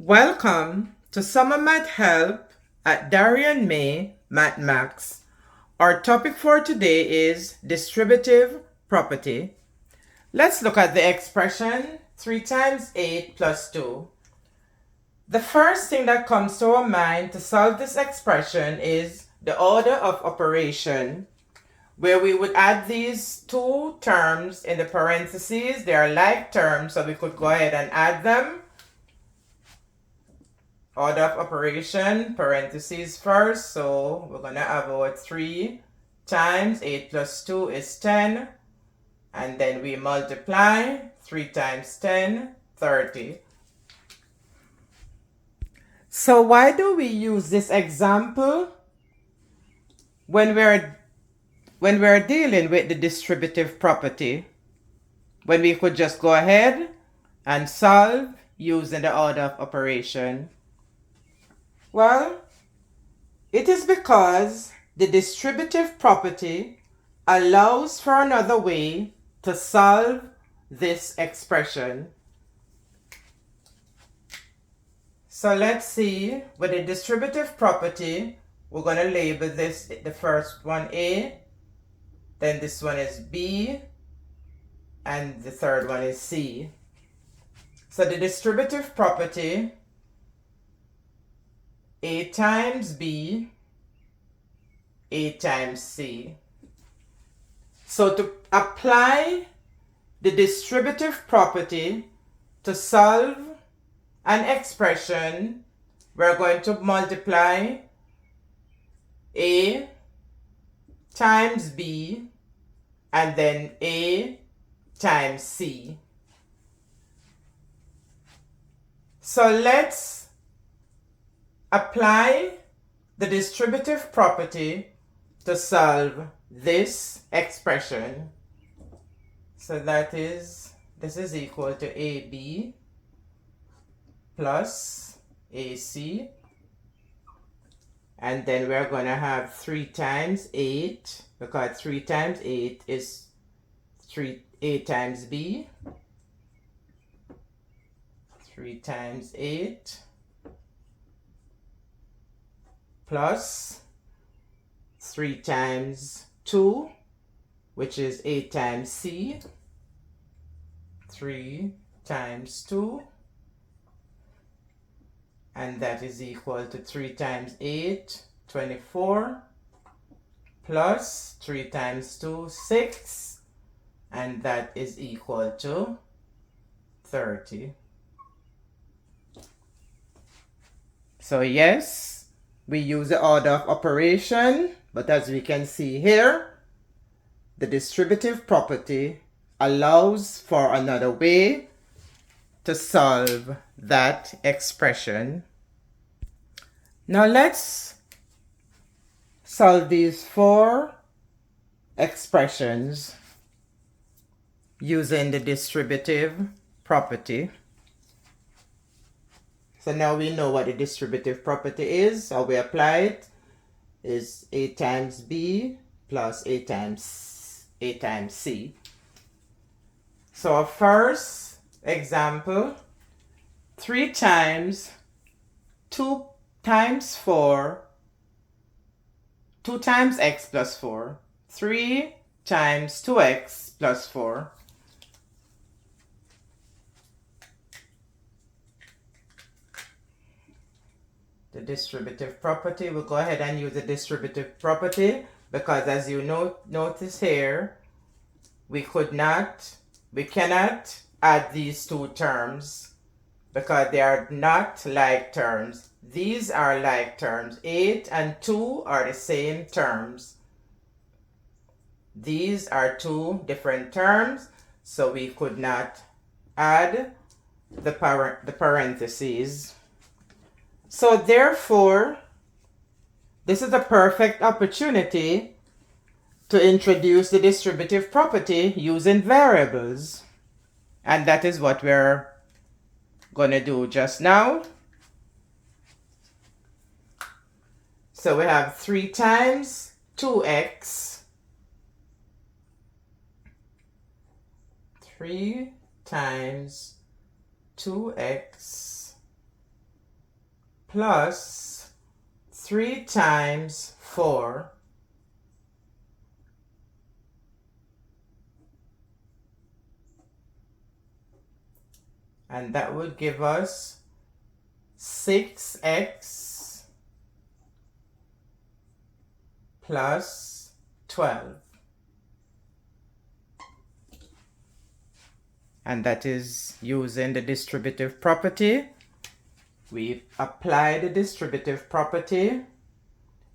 Welcome to Summer Math Help at Darian May Math Max. Our topic for today is distributive property. Let's look at the expression 3 times 8 plus 2. The first thing that comes to our mind to solve this expression is the order of operation, where we would add these two terms in the parentheses. They are like terms, so we could go ahead and add them. Order of operation, parentheses first, so we're going to have our 3 times 8 plus 2 is 10, and then we multiply 3 times 10, 30. So why do we use this example when we're dealing with the distributive property, when we could just go ahead and solve using the order of operation? Well, it is because the distributive property allows for another way to solve this expression. So let's see, with the distributive property, we're going to label this, the first one A, then this one is B, and the third one is C. So the distributive property, A times B, A times C. So to apply the distributive property to solve an expression, we're going to multiply A times B and then A times C. So let's apply the distributive property to solve this expression. So this is equal to AB plus AC, and then we're going to have 3 times 8, because 3 times 8 is 3A times B, 3 times 8 plus 3 times 2, which is A times C, 3 times 2, and that is equal to 3 times 8, 24, plus 3 times 2, 6, and that is equal to 30. So yes, we use the order of operation, but as we can see here, the distributive property allows for another way to solve that expression. Now let's solve these 4 expressions using the distributive property. So now we know what the distributive property is. How we apply it is A times B plus A times C. So our first example, 3 times 2 times 4, 2 times x plus 4, 3 times 2x plus 4. The distributive property, we'll go ahead and use the distributive property, because as you notice here, we cannot add these two terms because they are not like terms. These are like terms. 8 and 2 are the same terms. These are 2 different terms, so we could not add the parentheses. So therefore, this is a perfect opportunity to introduce the distributive property using variables. And that is what we're going to do just now. So we have 3 times 2x, 3 times 2x plus 3 times 4, and that would give us 6x plus 12. And that is using the distributive property. We apply the distributive property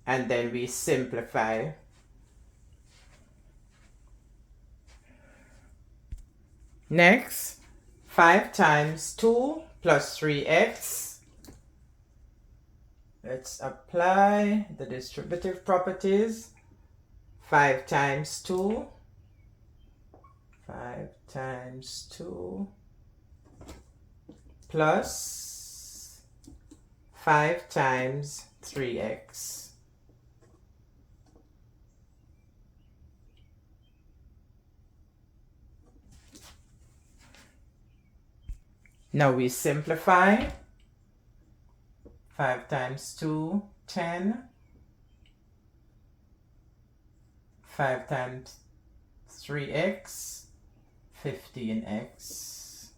and then we simplify. Next, 5 times 2 plus 3x. Let's apply the distributive properties. 5 times 2. 5 times 2 plus 5 times 3x. Now we simplify. 5 times 2, 10. 5 times 3x, 15x.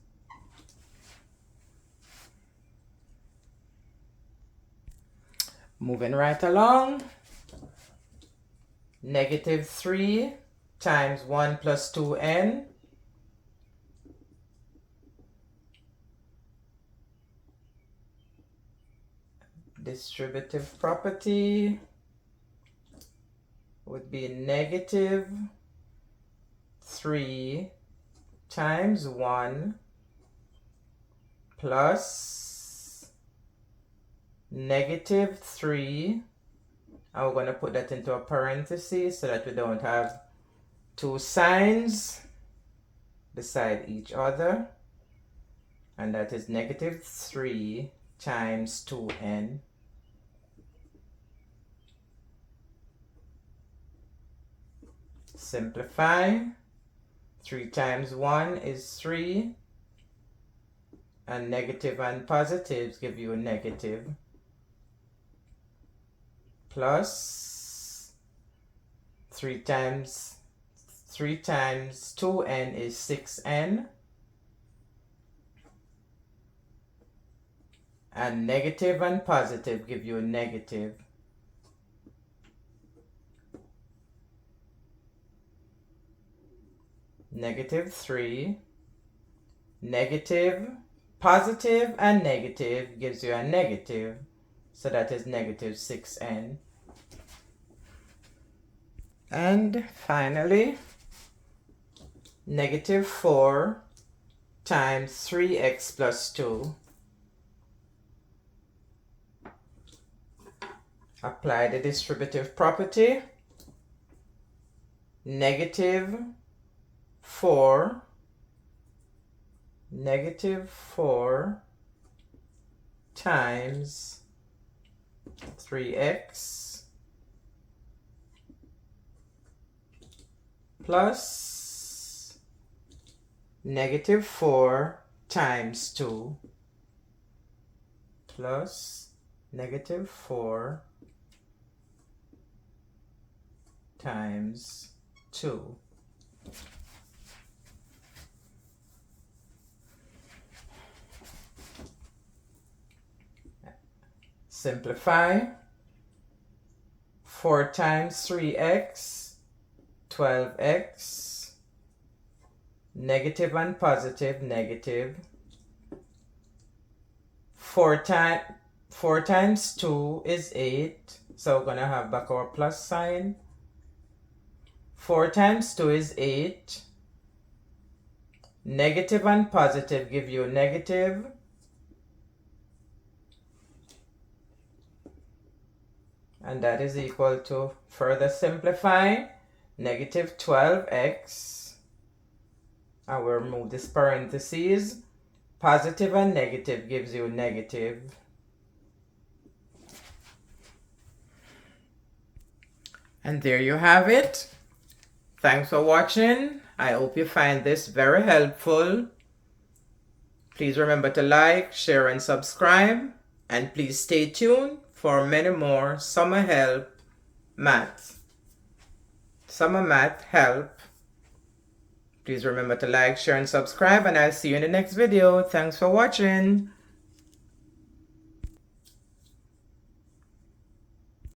Moving right along. Negative 3 times 1 plus 2n. Distributive property would be negative 3 times 1 plus negative 3. And we're going to put that into a parenthesis so that we don't have two signs beside each other. And that is negative 3 times 2n. Simplify. 3 times 1 is 3. And negative and positives give you a negative. Plus 3 times 2n is 6n. And negative and positive give you a negative. Negative 3, negative, positive, and negative gives you a negative. So that is negative 6n. And finally, negative 4 times 3x plus 2. Apply the distributive property. Negative 4 times 3x plus negative 4 times 2 plus negative 4 times 2. Simplify. 4 times 3x, 12x. Negative and positive, negative. 4 times 2 is 8. So we're going to have back our plus sign. 4 times 2 is 8. Negative and positive give you negative. And that is equal to, further simplify, negative 12x. I will remove this parentheses. Positive and negative gives you negative. And there you have it. Thanks for watching. I hope you find this very helpful. Please remember to like, share, and subscribe. And please stay tuned for many more summer help math. Summer math help. Please remember to like, share, and subscribe, and I'll see you in the next video. Thanks for watching.